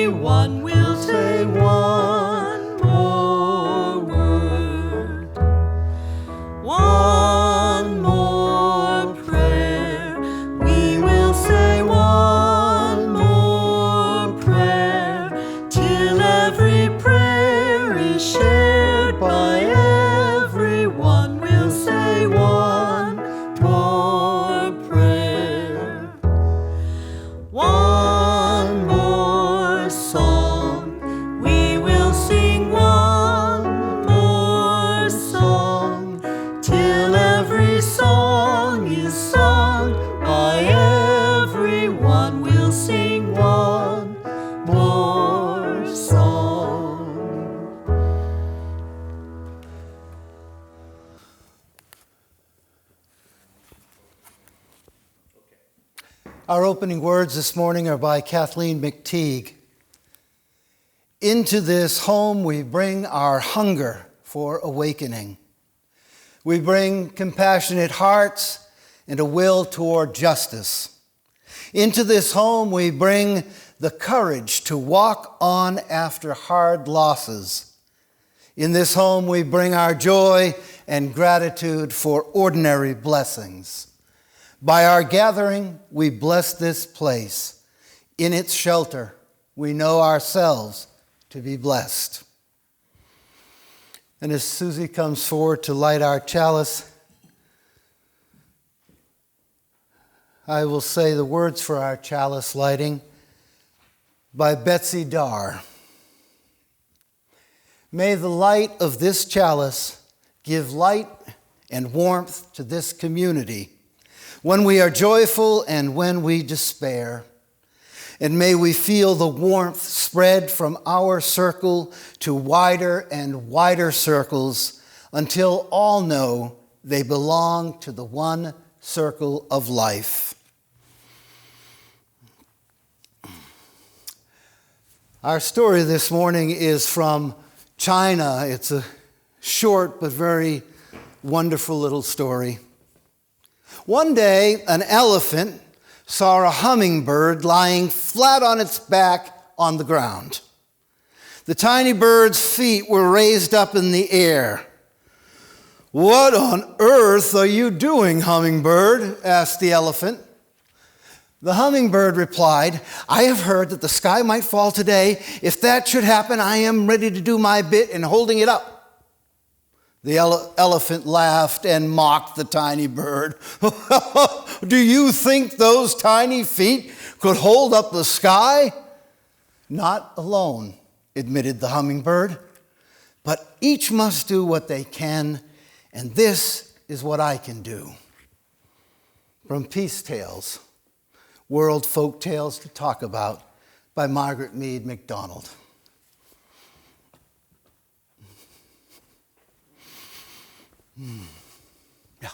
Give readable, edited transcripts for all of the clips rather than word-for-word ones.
everyone will say one more word, one more prayer. We will say one more prayer, till every prayer is shared by everyone. We'll say one more prayer, one more song. We will sing one more song, till every song is sung by everyone. We'll sing one more song. Our opening words this morning are by Kathleen McTeague. Into this home we bring our hunger for awakening. We bring compassionate hearts and a will toward justice. Into this home we bring the courage to walk on after hard losses. In this home we bring our joy and gratitude for ordinary blessings. By our gathering, we bless this place. In its shelter, we know ourselves to be blessed. And as Susie comes forward to light our chalice, I will say the words for our chalice lighting by Betsy Dar. May the light of this chalice give light and warmth to this community when we are joyful and when we despair. And may we feel the warmth spread from our circle to wider and wider circles until all know they belong to the one circle of life. Our story this morning is from China. It's a short but very wonderful little story. One day, an elephant saw a hummingbird lying flat on its back on the ground. The tiny bird's feet were raised up in the air. "What on earth are you doing, hummingbird?" asked the elephant. The hummingbird replied, "I have heard that the sky might fall today. If that should happen, I am ready to do my bit in holding it up." The elephant laughed and mocked the tiny bird. "Do you think those tiny feet could hold up the sky?" "Not alone," admitted the hummingbird, "but each must do what they can, and this is what I can do." From Peace Tales, World Folk Tales to Talk About by Margaret Mead MacDonald. Yeah.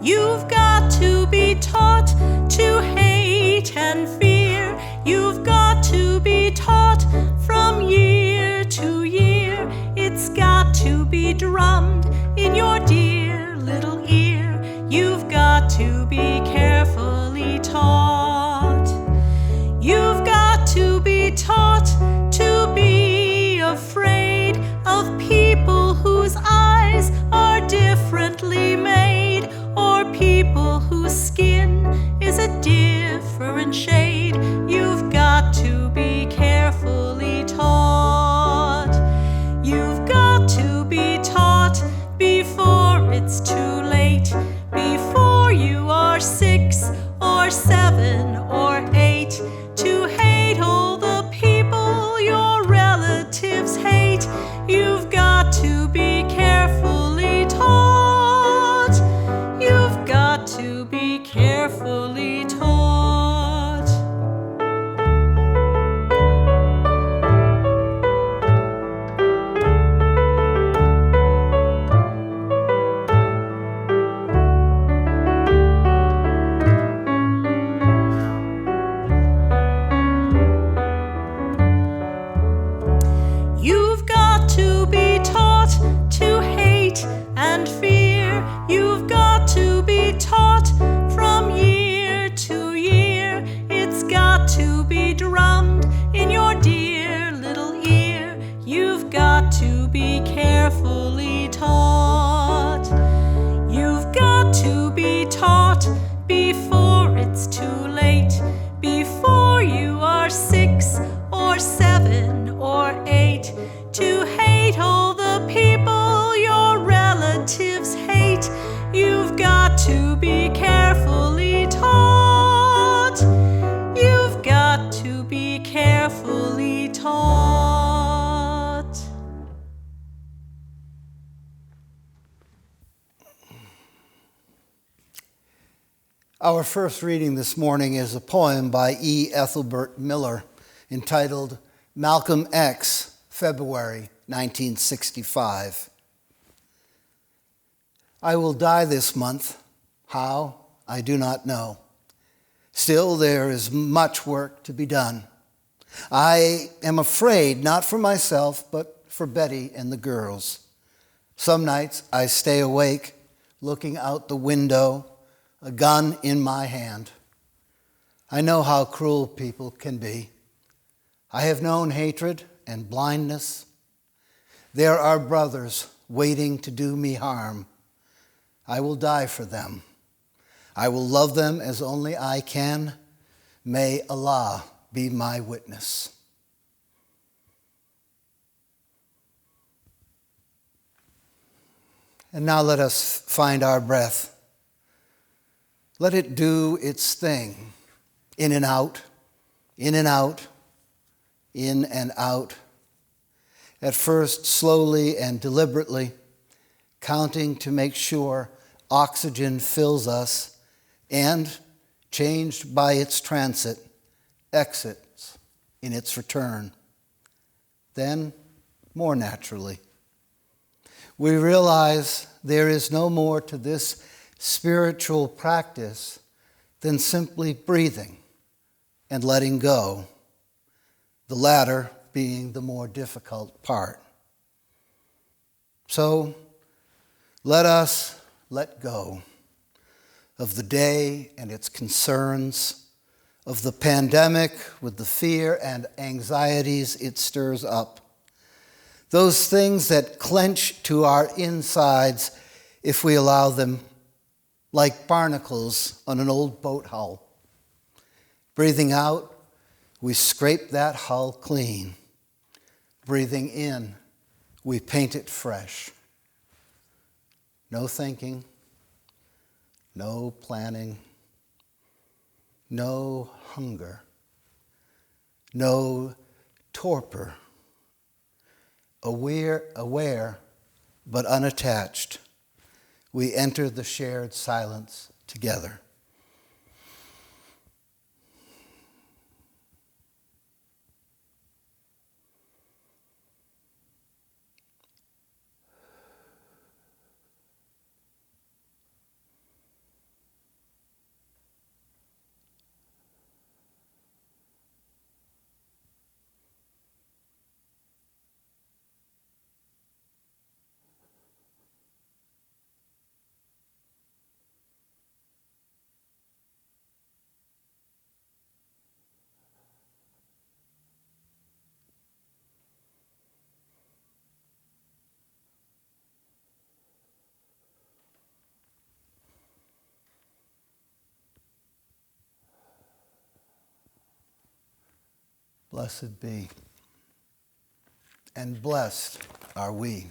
You've got to be taught to hate and fear. You've got to be taught from year to year. It's got to be drummed in your dear little ear. You've got to be carefully taught. You've got to be taught to be afraid of people whose eyes are differently made, or people whose skin is a different shade. You've got to be carefully taught. You've got to be taught before it's too late, before you are 6 or 7 or 8, to hate all the people your relatives hate. You've got to be carefully taught. You've got to be carefully taught. before it's too late, before you are 6 or 7 or 8, to hate all the people your relatives hate. You've got to be carefully taught. You've got to be carefully taught. Our first reading this morning is a poem by E. Ethelbert Miller entitled Malcolm X, February 1965. I will die this month. How? I do not know. Still, there is much work to be done. I am afraid, not for myself, but for Betty and the girls. Some nights I stay awake, looking out the window, a gun in my hand. I know how cruel people can be. I have known hatred and blindness. There are brothers waiting to do me harm. I will die for them. I will love them as only I can. May Allah be my witness. And now let us find our breath. Let it do its thing, in and out, in and out, in and out. At first, slowly and deliberately, counting to make sure oxygen fills us and, changed by its transit, exits in its return. Then, more naturally, we realize there is no more to this spiritual practice than simply breathing and letting go, the latter being the more difficult part. So let us let go of the day and its concerns, of the pandemic with the fear and anxieties it stirs up, those things that clench to our insides if we allow them, like barnacles on an old boat hull. Breathing out, we scrape that hull clean. Breathing in, we paint it fresh. No thinking, no planning, no hunger, no torpor. Aware but unattached, we enter the shared silence together. Blessed be, and blessed are we.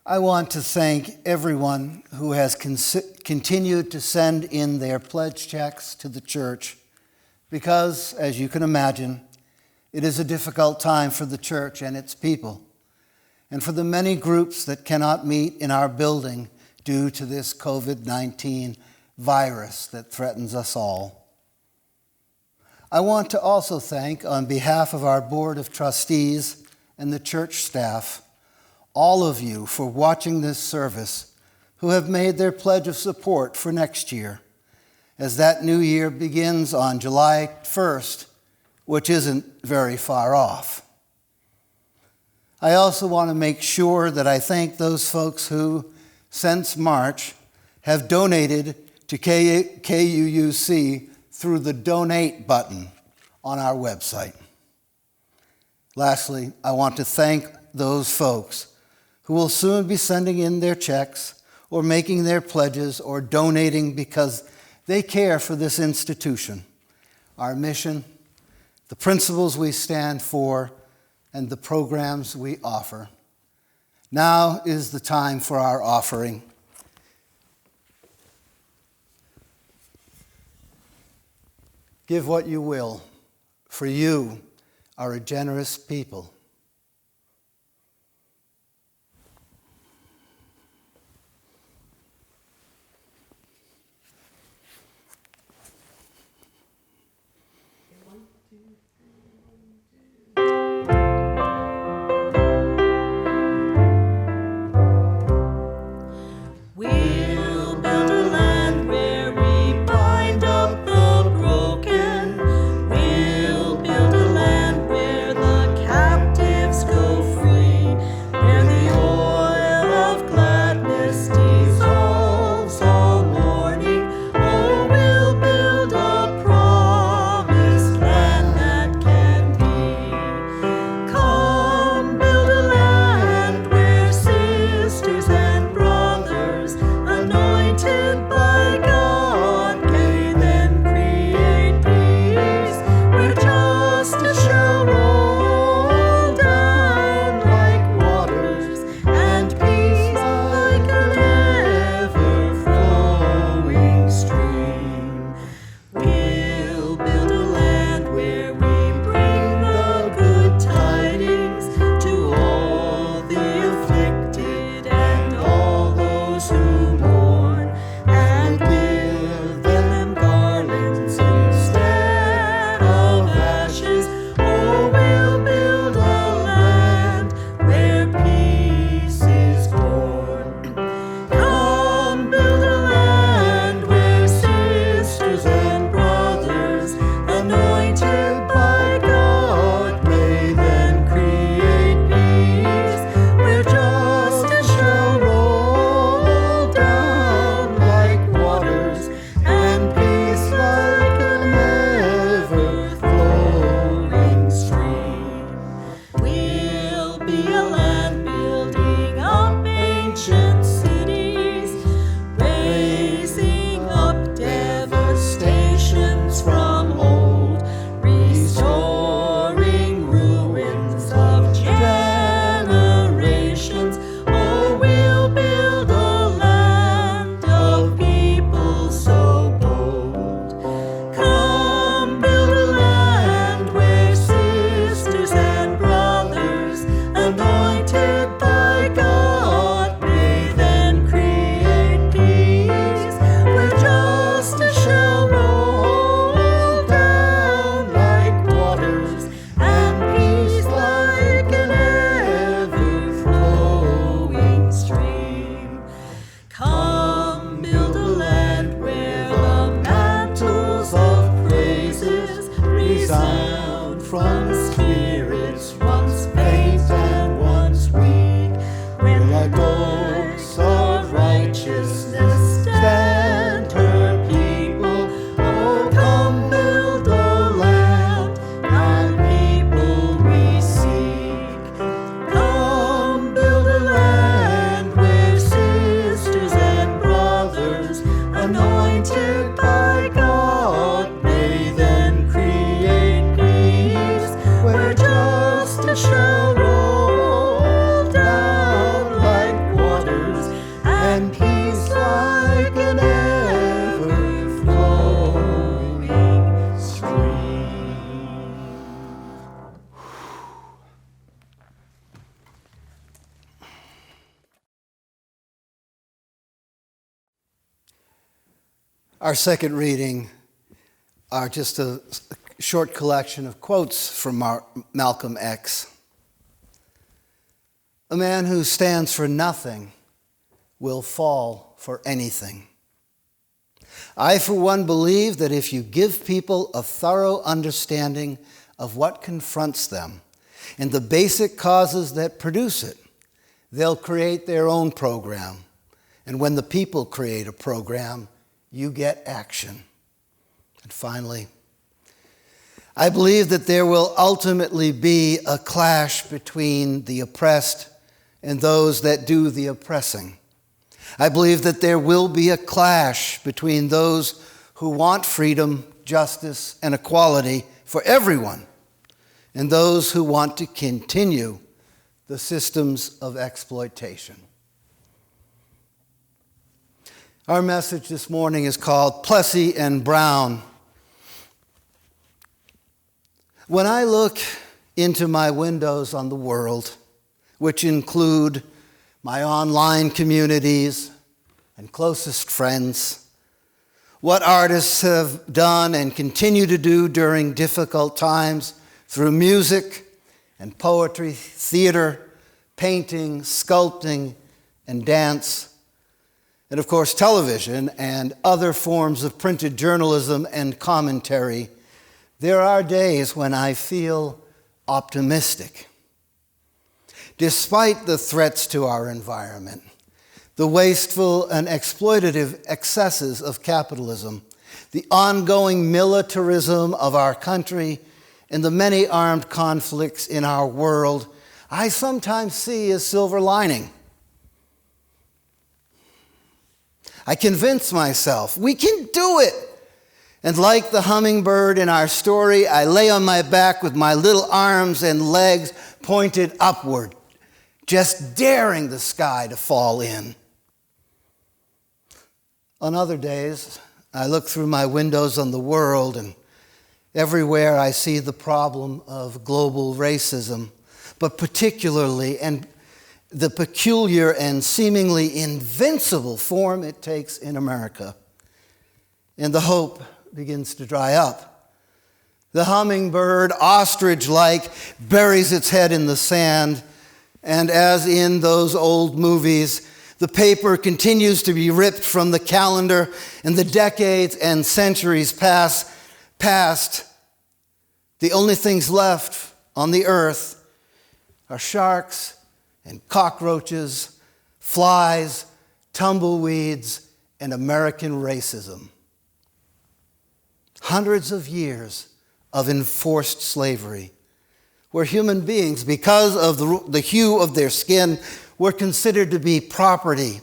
I want to thank everyone who has continued to send in their pledge checks to the church because, as you can imagine, it is a difficult time for the church and its people, and for the many groups that cannot meet in our building due to this COVID-19 virus that threatens us all. I want to also thank, on behalf of our Board of Trustees and the church staff, all of you for watching this service who have made their pledge of support for next year, as that new year begins on July 1st, which isn't very far off. I also want to make sure that I thank those folks who, since March, have donated to KUUC through the donate button on our website. Lastly, I want to thank those folks who will soon be sending in their checks or making their pledges or donating because they care for this institution, our mission, the principles we stand for, and the programs we offer. Now is the time for our offering. Give what you will, for you are a generous people. We'll build a land where we bind up the broken. We'll build a land where the captives go free, where the oil of gladness dissolves all mourning. Oh, we'll build a promised land that can be. Come, build a land where sisters and brothers, anointed by God, may then create peace, where justice shall roll down like waters, and peace like an ever-flowing stream. We'll build a land where we bring the good tidings to all the afflicted and all those who mourn, and give them garlands instead of ashes. Oh, we'll build a land where peace is born. Come, build a land where sisters and brothers, anointed by God, may then create peace, where justice shall roll down like waters, and peace like an ever-flowing stream. We'll be a land building up ancient cities, raising up devastations from old, restoring ruins of generations. Oh, we'll build a land of people so bold. Come, build a land where sisters and brothers, anointed by God, may then create peace, where justice shall roll down like waters, and peace like an ever-flowing stream. Come, build a land where the mantles of praises resound from spirits once faint and once weak, where like oaks of righteousness stand her people. Oh, come, build a land and people we seek. Come, build a land where sisters and brothers, anointed by God, may then create peace, where justice shall roll down like waters, and peace like an ever-flowing stream. Our second reading are just a short collection of quotes from Malcolm X. A man who stands for nothing will fall for anything. I, for one, believe that if you give people a thorough understanding of what confronts them and the basic causes that produce it, they'll create their own program. And when the people create a program, you get action. And finally, I believe that there will ultimately be a clash between the oppressed and those that do the oppressing. I believe that there will be a clash between those who want freedom, justice, and equality for everyone, and those who want to continue the systems of exploitation. Our message this morning is called Plessy and Brown. When I look into my windows on the world, which include my online communities and closest friends, what artists have done and continue to do during difficult times through music and poetry, theater, painting, sculpting, and dance, and of course television and other forms of printed journalism and commentary, there are days when I feel optimistic. Despite the threats to our environment, the wasteful and exploitative excesses of capitalism, the ongoing militarism of our country, and the many armed conflicts in our world, I sometimes see a silver lining. I convince myself, we can do it. And like the hummingbird in our story, I lay on my back with my little arms and legs pointed upward, just daring the sky to fall in. On other days, I look through my windows on the world, and everywhere I see the problem of global racism, but particularly and the peculiar and seemingly invincible form it takes in America. And the hope begins to dry up. The hummingbird, ostrich-like, buries its head in the sand, and as in those old movies, the paper continues to be ripped from the calendar, and the decades and centuries pass past. The only things left on the earth are sharks and cockroaches, flies, tumbleweeds, and American racism. Hundreds of years of enforced slavery, where human beings, because of the hue of their skin, were considered to be property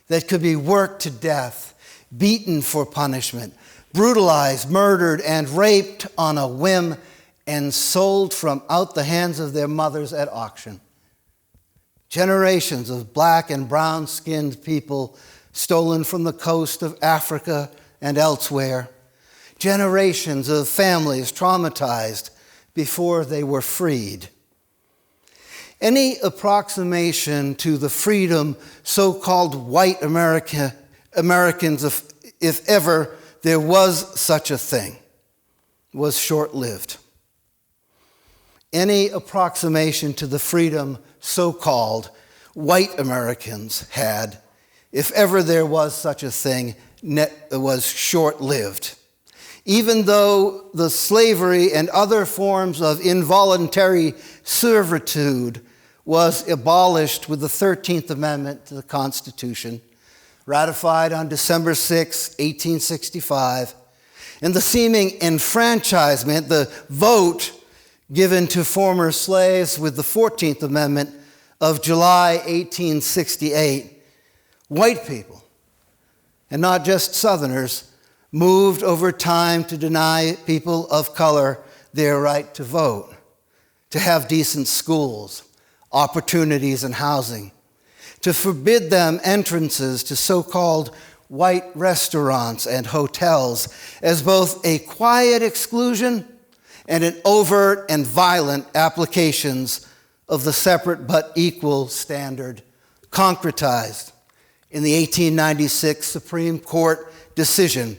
that could be worked to death, beaten for punishment, brutalized, murdered, and raped on a whim, and sold from out the hands of their mothers at auction. Generations of black and brown-skinned people stolen from the coast of Africa and elsewhere. Generations of families traumatized before they were freed. Any approximation to the freedom so-called white Americans, if ever there was such a thing, was short-lived. Any approximation to the freedom so-called white Americans had, if ever there was such a thing, was short-lived. Even though the slavery and other forms of involuntary servitude was abolished with the 13th Amendment to the Constitution, ratified on December 6, 1865, and the seeming enfranchisement, the vote given to former slaves with the 14th Amendment of July 1868, white people, and not just Southerners, moved over time to deny people of color their right to vote, to have decent schools, opportunities and housing, to forbid them entrances to so-called white restaurants and hotels as both a quiet exclusion and an overt and violent applications of the separate but equal standard concretized in the 1896 Supreme Court decision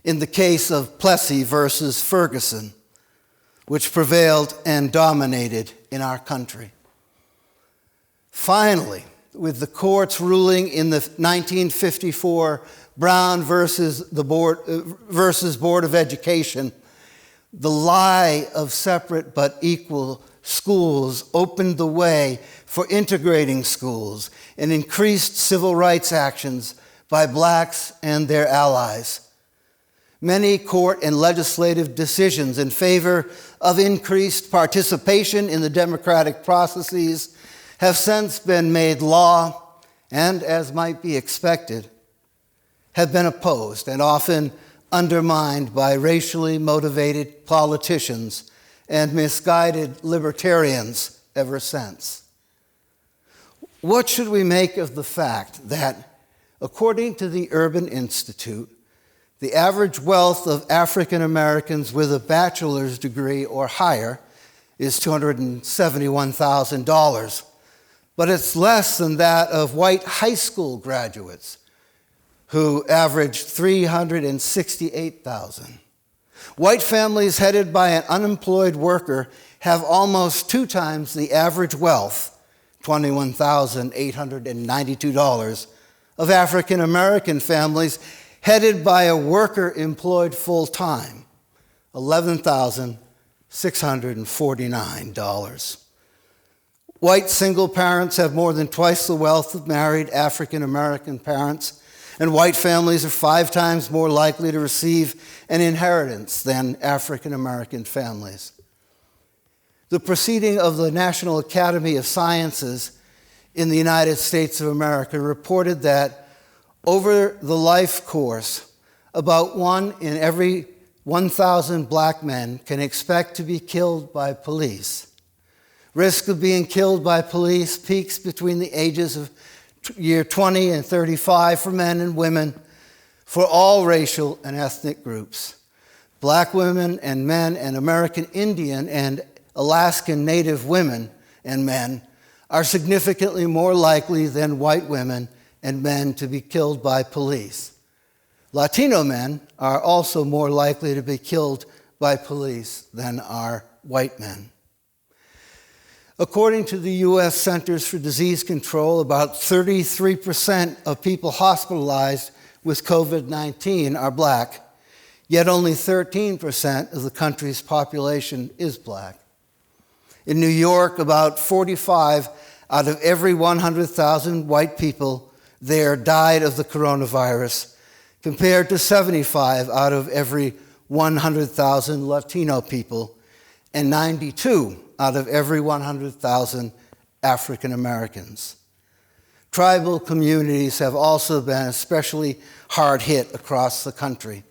in the case of Plessy versus Ferguson, which prevailed and dominated in our country. Finally, with the court's ruling in the 1954 Brown versus Board of Education, the lie of separate but equal schools opened the way for integrating schools and increased civil rights actions by blacks and their allies. Many court and legislative decisions in favor of increased participation in the democratic processes have since been made law and, as might be expected, have been opposed and often undermined by racially motivated politicians and misguided libertarians ever since. What should we make of the fact that, according to the Urban Institute, the average wealth of African Americans with a bachelor's degree or higher is $271,000, but it's less than that of white high school graduates, who average $368,000. White families headed by an unemployed worker have almost 2 times the average wealth, $21,892, of African American families headed by a worker employed full-time, $11,649. White single parents have more than twice the wealth of married African American parents, and white families are 5 times more likely to receive an inheritance than African American families. The proceeding of the National Academy of Sciences in the United States of America reported that over the life course, about 1 in every 1,000 black men can expect to be killed by police. Risk of being killed by police peaks between the ages of year 20 and 35 for men and women for all racial and ethnic groups. Black women and men and American Indian and Alaskan Native women and men are significantly more likely than white women and men to be killed by police. Latino men are also more likely to be killed by police than are white men. According to the U.S. Centers for Disease Control, about 33% of people hospitalized with COVID-19 are black, yet only 13% of the country's population is black. In New York, about 45 out of every 100,000 white people there died of the coronavirus, compared to 75 out of every 100,000 Latino people and 92 out of every 100,000 African Americans. Tribal communities have also been especially hard hit across the country.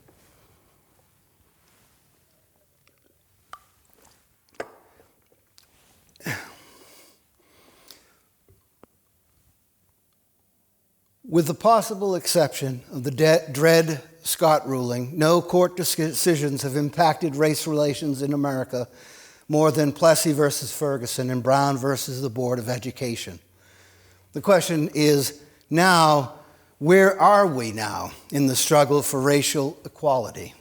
With the possible exception of the Dred Scott ruling, no court decisions have impacted race relations in America more than Plessy versus Ferguson and Brown versus the Board of Education. The question is now, where are we now in the struggle for racial equality?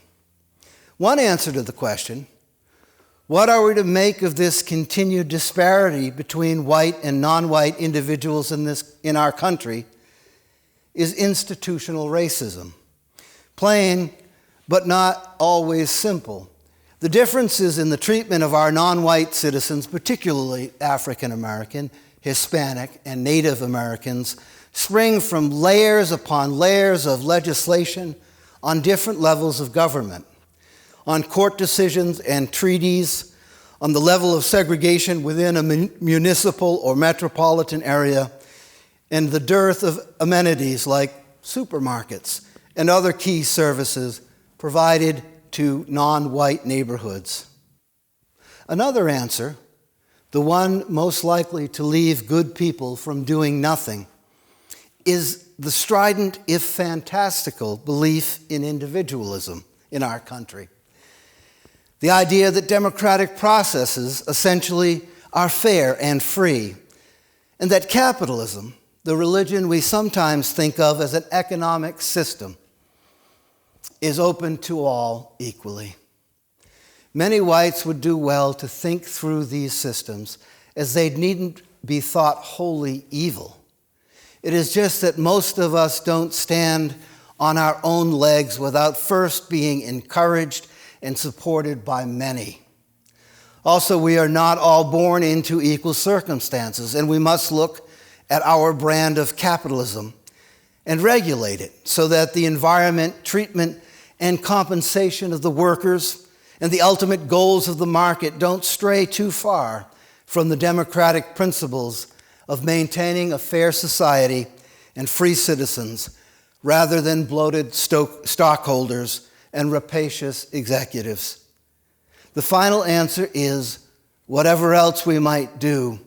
One answer to the question, what are we to make of this continued disparity between white and non-white individuals in our country, is institutional racism. Plain, but not always simple. The differences in the treatment of our non-white citizens, particularly African American, Hispanic, and Native Americans, spring from layers upon layers of legislation on different levels of government, on court decisions and treaties, on the level of segregation within a municipal or metropolitan area, and the dearth of amenities like supermarkets and other key services provided to non-white neighborhoods. Another answer, the one most likely to leave good people from doing nothing, is the strident, if fantastical, belief in individualism in our country. The idea that democratic processes essentially are fair and free, and that capitalism, the religion we sometimes think of as an economic system, is open to all equally. Many whites would do well to think through these systems, as they needn't be thought wholly evil. It is just that most of us don't stand on our own legs without first being encouraged and supported by many. Also, we are not all born into equal circumstances, and we must look at our brand of capitalism and regulate it so that the environment, treatment, and compensation of the workers and the ultimate goals of the market don't stray too far from the democratic principles of maintaining a fair society and free citizens rather than bloated stockholders and rapacious executives. The final answer is, whatever else we might do,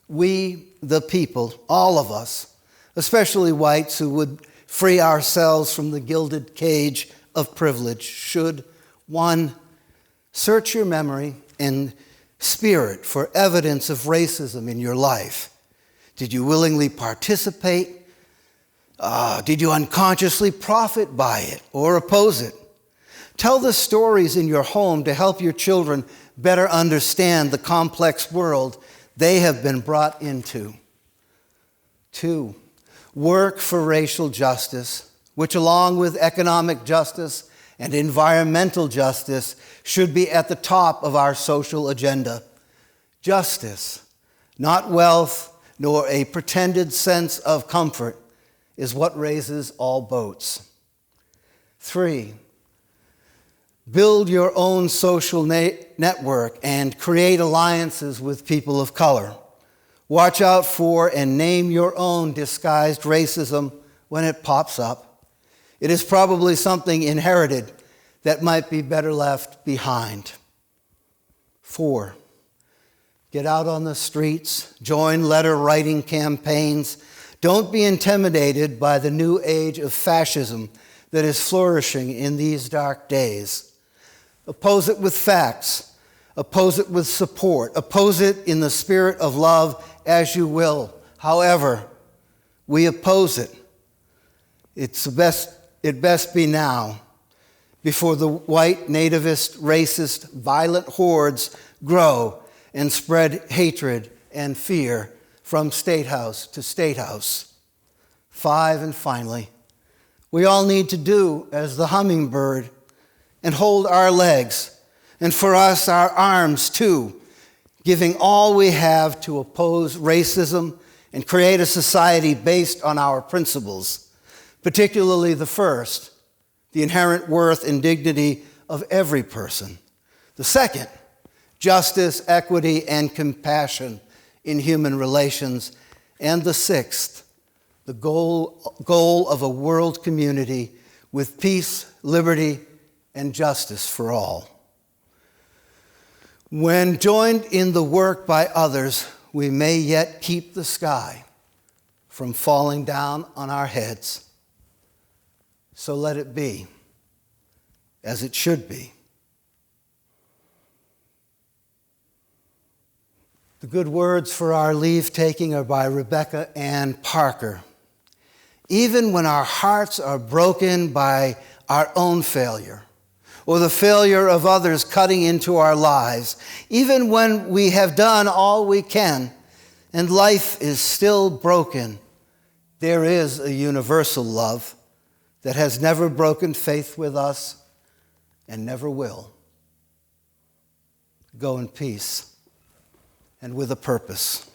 we, the people, all of us, especially whites who would free ourselves from the gilded cage of privilege, should, 1, search your memory and spirit for evidence of racism in your life. Did you willingly participate? Did you unconsciously profit by it or oppose it? Tell the stories in your home to help your children better understand the complex world they have been brought into. 2, work for racial justice, which along with economic justice and environmental justice should be at the top of our social agenda. Justice, not wealth nor a pretended sense of comfort, is what raises all boats. 3, build your own social network and create alliances with people of color. Watch out for and name your own disguised racism when it pops up. It is probably something inherited that might be better left behind. 4, get out on the streets, join letter-writing campaigns. Don't be intimidated by the new age of fascism that is flourishing in these dark days. Oppose it with facts. Oppose it with support. Oppose it in the spirit of love as you will. However, we oppose it. It best be now, before the white, nativist, racist, violent hordes grow and spread hatred and fear from state house to state house. 5, and finally, we all need to do as the hummingbird and hold our legs, and for us, our arms too, giving all we have to oppose racism and create a society based on our principles, particularly the first, the inherent worth and dignity of every person. The second, justice, equity, and compassion in human relations. And the sixth, the goal of a world community with peace, liberty, and justice for all. When joined in the work by others, we may yet keep the sky from falling down on our heads. So let it be, as it should be. The good words for our leave-taking are by Rebecca Ann Parker. Even when our hearts are broken by our own failure, or the failure of others cutting into our lives, even when we have done all we can and life is still broken, there is a universal love that has never broken faith with us and never will. Go in peace and with a purpose.